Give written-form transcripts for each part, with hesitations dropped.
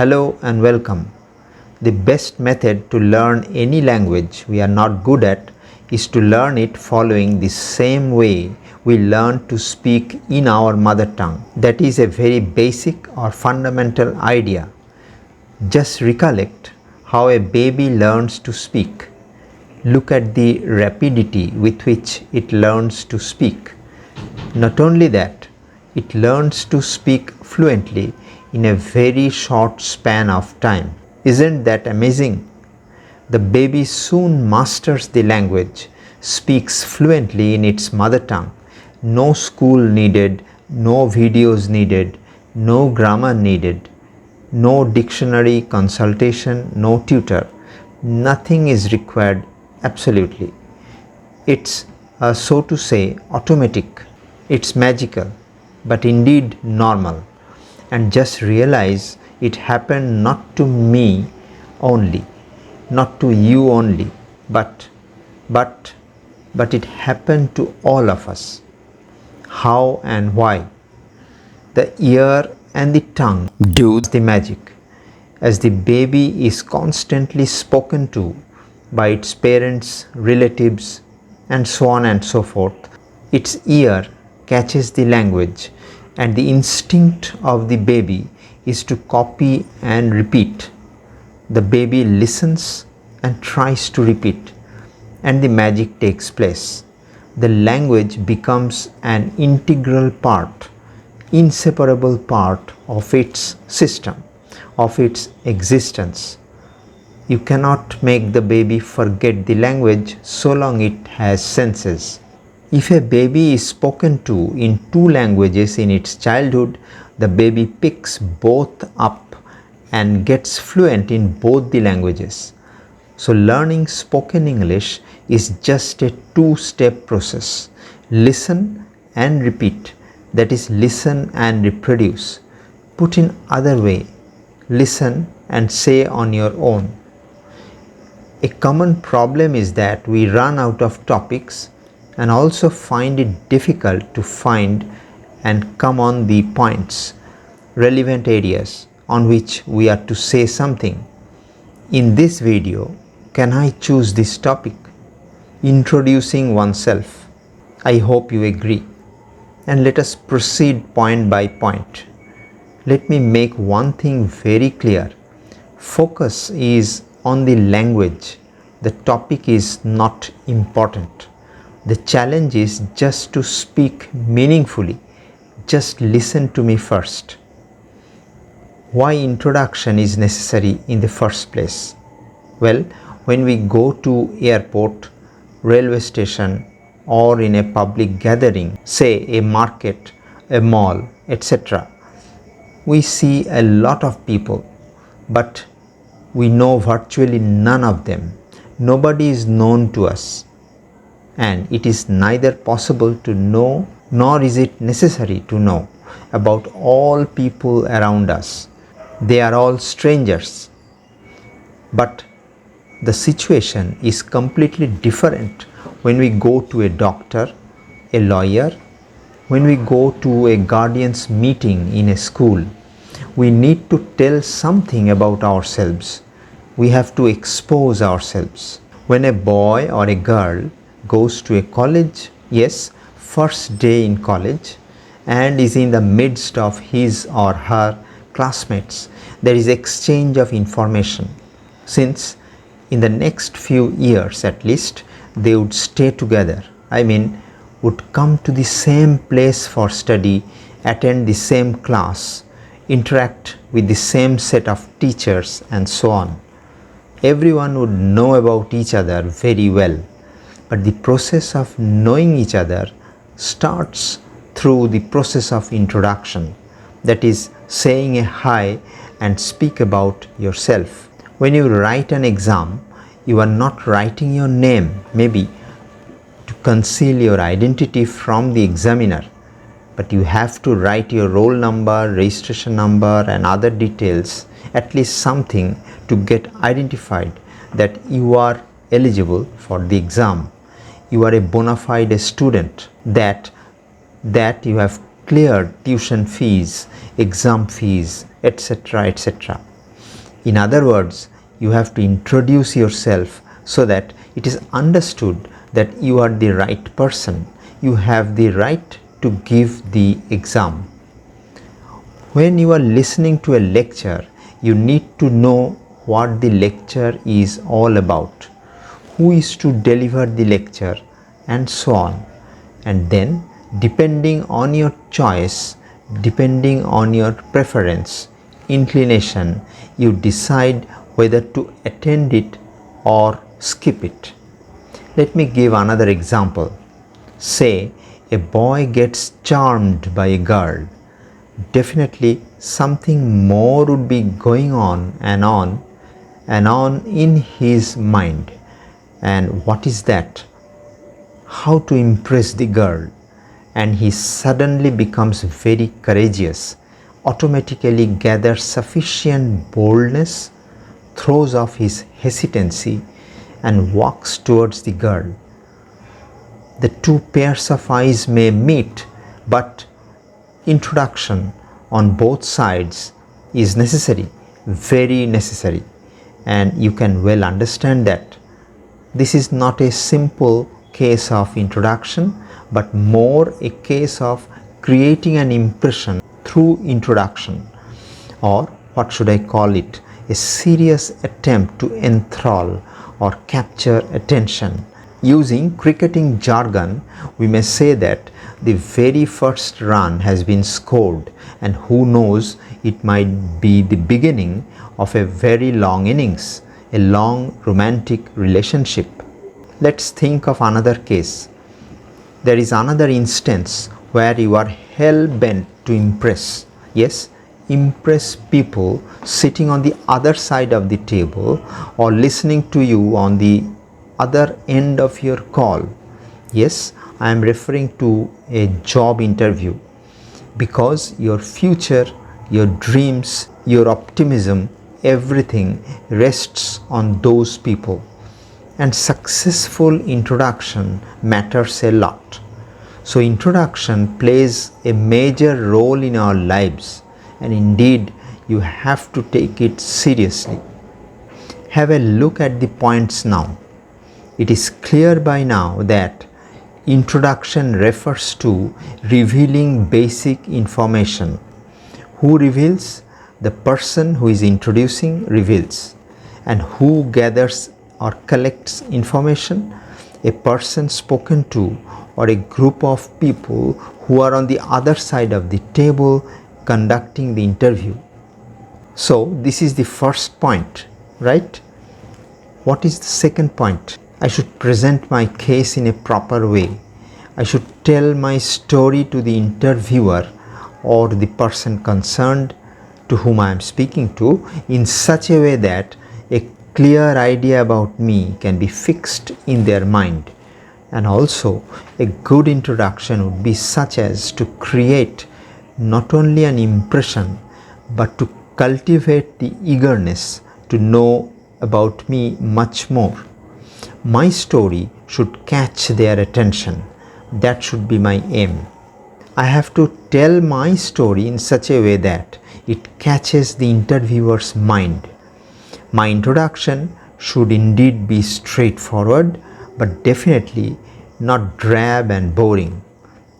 Hello and welcome. The best method to learn any language we are not good at is to learn it following the same way we learn to speak in our mother tongue. That is a very basic or fundamental idea. Just recollect how a baby learns to speak. Look at the rapidity with which it learns to speak. Not only that, it learns to speak fluently in a very short span of time. Isn't that amazing? The baby soon masters the language, speaks fluently in its mother tongue. No school needed, no videos needed, no grammar needed, no dictionary consultation, no tutor. Nothing is required absolutely. It's so to say automatic. It's magical, but indeed normal. And just realize it happened not to me only, not to you only, but it happened to all of us. How and why? The ear and the tongue do the magic. As the baby is constantly spoken to by its parents, relatives, and so on and so forth, its ear catches the language, and the instinct of the baby is to copy and repeat. The baby listens and tries to repeat, and the magic takes place. The language becomes an integral part, inseparable part of its system, of its existence. You cannot make the baby forget the language so long it has senses. If a baby is spoken to in two languages in its childhood, the baby picks both up and gets fluent in both the languages. So learning spoken English is just a two-step process. Listen and repeat. That is, listen and reproduce. Put in other way, listen and say on your own. A common problem is that we run out of topics and also find it difficult to find and come on the points, relevant areas on which we are to say something. In this video, can I choose this topic? Introducing oneself. I hope you agree. And let us proceed point by point. Let me make one thing very clear. Focus is on the language. The topic is not important. The challenge is just to speak meaningfully. Just listen to me first. Why introduction is necessary in the first place? Well, when we go to airport, railway station, or in a public gathering, say a market, a mall, etc., we see a lot of people, but we know virtually none of them. Nobody is known to us. And it is neither possible to know nor is it necessary to know about all people around us. They are all strangers. But the situation is completely different when we go to a doctor, a lawyer, when we go to a guardian's meeting in a school. We need to tell something about ourselves. We have to expose ourselves. When a boy or a girl goes to a college, yes, first day in college, and is in the midst of his or her classmates, there is exchange of information. Since in the next few years at least, they would stay together, would come to the same place for study, attend the same class, interact with the same set of teachers, and so on. Everyone would know about each other very well. But the process of knowing each other starts through the process of introduction, that is, saying a hi and speak about yourself. When you write an exam, you are not writing your name, maybe to conceal your identity from the examiner, but you have to write your roll number, registration number, and other details, at least something to get identified that you are eligible for the exam. You are a bona fide student, that you have cleared tuition fees, exam fees, etc., etc. In other words, you have to introduce yourself so that it is understood that you are the right person. You have the right to give the exam. When you are listening to a lecture, you need to know what the lecture is all about, who is to deliver the lecture, and so on. And then, depending on your choice, depending on your preference, inclination, you decide whether to attend it or skip it. Let me give another example. Say a boy gets charmed by a girl. Definitely something more would be going on and on and on in his mind. And what is that? How to impress the girl. And he suddenly becomes very courageous, automatically gathers sufficient boldness, throws off his hesitancy, and walks towards the girl. The two pairs of eyes may meet, but introduction on both sides is necessary, very necessary, and you can well understand that. This is not a simple case of introduction, but more a case of creating an impression through introduction, or what should I call it, a serious attempt to enthrall or capture attention. Using cricketing jargon, we may say that the very first run has been scored, and who knows, it might be the beginning of a very long innings, a long romantic relationship. Let's think of another case. There is another instance where you are hell bent to impress. Yes, impress people sitting on the other side of the table or listening to you on the other end of your call. Yes, I am referring to a job interview, because your future, your dreams, your optimism, everything rests on those people, and successful introduction matters a lot. So introduction plays a major role in our lives, and indeed you have to take it seriously. Have a look at the points now. It is clear by now that introduction refers to revealing basic information. Who reveals? The person who is introducing reveals. And who gathers or collects information? A person spoken to, or a group of people who are on the other side of the table conducting the interview. So this is the first point, right? What is the second point? I should present my case in a proper way. I should tell my story to the interviewer or the person concerned to whom I am speaking to in such a way that a clear idea about me can be fixed in their mind. And also, a good introduction would be such as to create not only an impression, but to cultivate the eagerness to know about me much more. My story should catch their attention. That should be my aim. I have to tell my story in such a way that it catches the interviewer's mind. My introduction should indeed be straightforward, but definitely not drab and boring.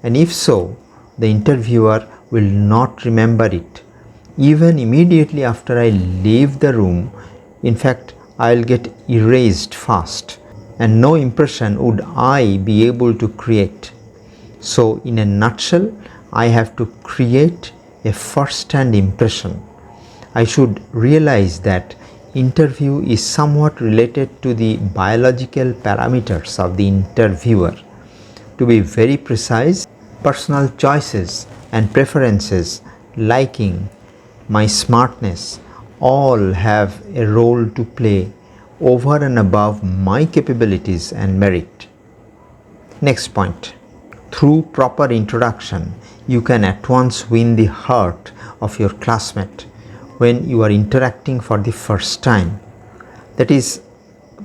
And if so, the interviewer will not remember it. Even immediately after I leave the room, in fact, I'll get erased fast, and no impression would I be able to create. So in a nutshell, I have to create a first-hand impression. I should realize that interview is somewhat related to the biological parameters of the interviewer. To be very precise, personal choices and preferences, liking, my smartness, all have a role to play over and above my capabilities and merit. Next point. Through proper introduction, you can at once win the heart of your classmate when you are interacting for the first time. That is,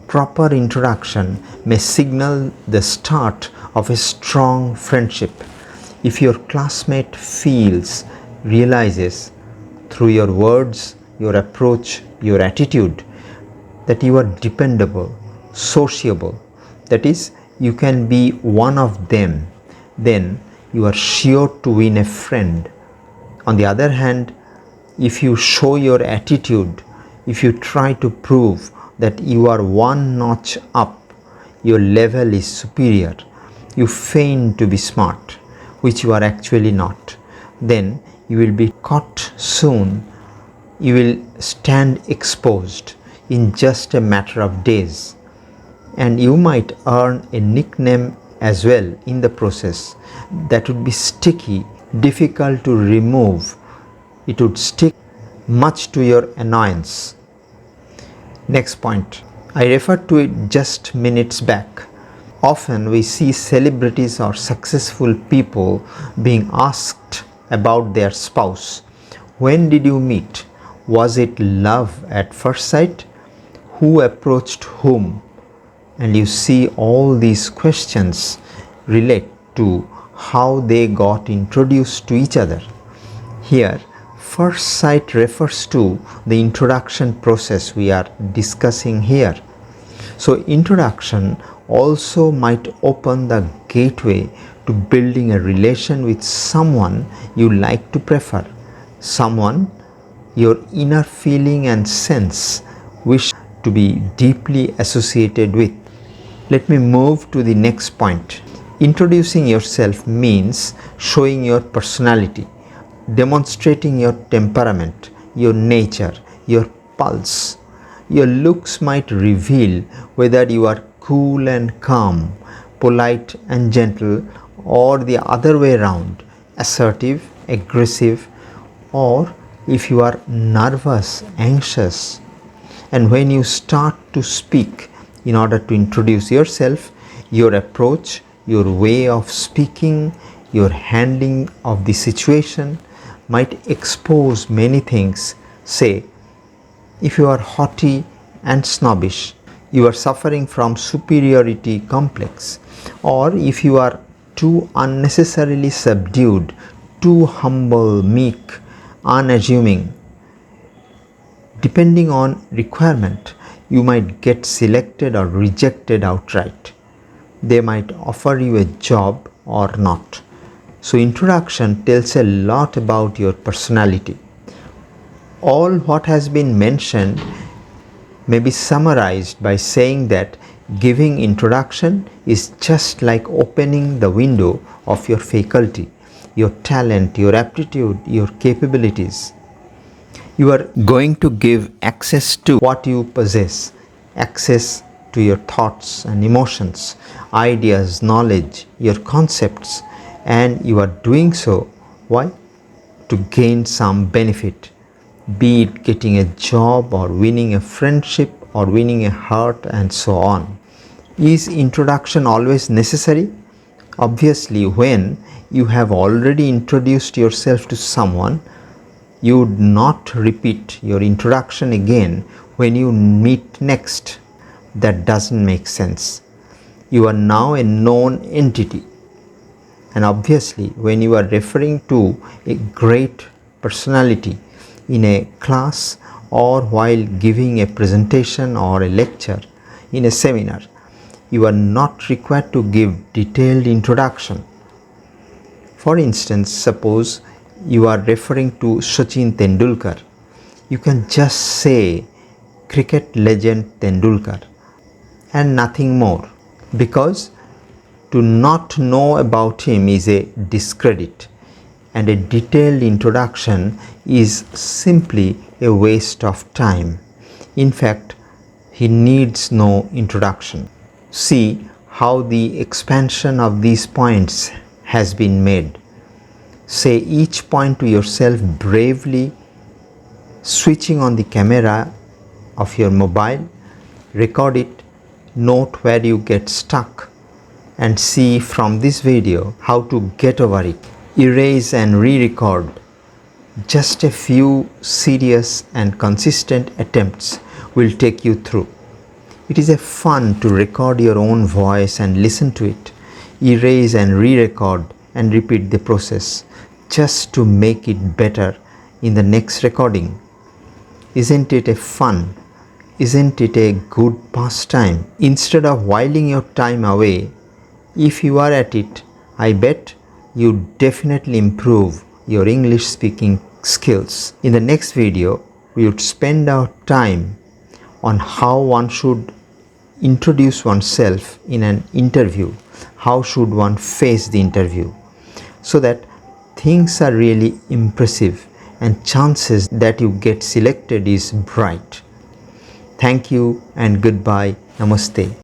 proper introduction may signal the start of a strong friendship. If your classmate feels, realizes through your words, your approach, your attitude, that you are dependable, sociable, that is, you can be one of them, then you are sure to win a friend. On the other hand, if you show your attitude, if you try to prove that you are one notch up, your level is superior, you feign to be smart, which you are actually not, then you will be caught soon. You will stand exposed in just a matter of days, and you might earn a nickname as well in the process that would be sticky, difficult to remove. It would stick much to your annoyance. Next point, I referred to it just minutes back. Often we see celebrities or successful people being asked about their spouse. When did you meet? Was it love at first sight? Who approached whom? And you see all these questions relate to how they got introduced to each other. Here, first sight refers to the introduction process we are discussing here. So introduction also might open the gateway to building a relation with someone you like to prefer, someone your inner feeling and sense wish to be deeply associated with. Let me move to the next point. Introducing yourself means showing your personality, demonstrating your temperament, your nature, your pulse. Your looks might reveal whether you are cool and calm, polite and gentle, or the other way around, assertive, aggressive, or if you are nervous, anxious. And when you start to speak in order to introduce yourself, your approach, your way of speaking, your handling of the situation might expose many things. Say, if you are haughty and snobbish, you are suffering from superiority complex. Or if you are too unnecessarily subdued, too humble, meek, unassuming, depending on requirement, you might get selected or rejected outright. They might offer you a job or not. So introduction tells a lot about your personality. All what has been mentioned may be summarized by saying that giving introduction is just like opening the window of your faculty, your talent, your aptitude, your capabilities. You are going to give access to what you possess, access to your thoughts and emotions, ideas, knowledge, your concepts, and you are doing so, why? To gain some benefit, be it getting a job or winning a friendship or winning a heart and so on. Is introduction always necessary? Obviously, when you have already introduced yourself to someone, you would not repeat your introduction again when you meet next. That doesn't make sense. You are now a known entity. And obviously, when you are referring to a great personality in a class or while giving a presentation or a lecture in a seminar, you are not required to give detailed introduction. For instance, suppose you are referring to Sachin Tendulkar, you can just say cricket legend Tendulkar and nothing more, because to not know about him is a discredit, and a detailed introduction is simply a waste of time. In fact, he needs no introduction. See how the expansion of these points has been made. Say each point to yourself bravely, switching on the camera of your mobile, record it, note where you get stuck, and see from this video how to get over it. Erase and re-record. Just a few serious and consistent attempts will take you through. It is a fun to record your own voice and listen to it. Erase and re-record and repeat the process just to make it better in the next recording. Isn't it a fun? Isn't it a good pastime? Instead of whiling your time away, if you are at it, I bet you definitely improve your English speaking skills. In the next video, we would spend our time on how one should introduce oneself in an interview. How should one face the interview so that things are really impressive and chances that you get selected is bright. Thank you and goodbye. Namaste.